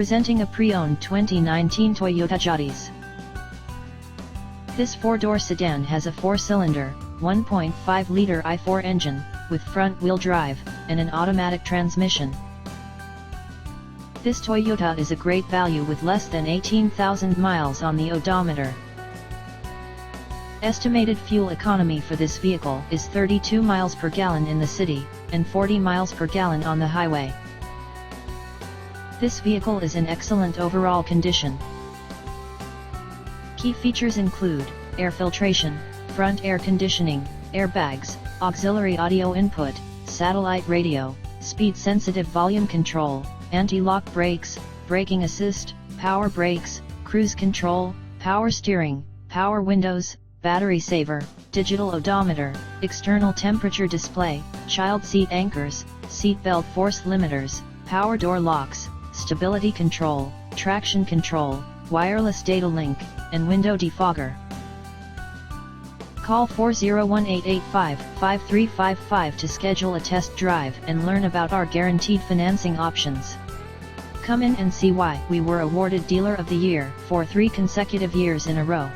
Presenting a pre-owned 2019 Toyota Yaris. This four-door sedan has a four-cylinder, 1.5-liter i4 engine, with front-wheel drive, and an automatic transmission. This Toyota is a great value with less than 18,000 miles on the odometer. Estimated fuel economy for this vehicle is 32 miles per gallon in the city, and 40 miles per gallon on the highway. This vehicle is in excellent overall condition. Key features include air filtration, front air conditioning, airbags, auxiliary audio input, satellite radio, speed-sensitive volume control, anti-lock brakes, braking assist, power brakes, cruise control, power steering, power windows, battery saver, digital odometer, external temperature display, child seat anchors, seat belt force limiters, power door locks, stability control, traction control, wireless data link, and window defogger. Call 401-885-5355 to schedule a test drive and learn about our guaranteed financing options. Come in and see why we were awarded Dealer of the Year for 3 consecutive years in a row.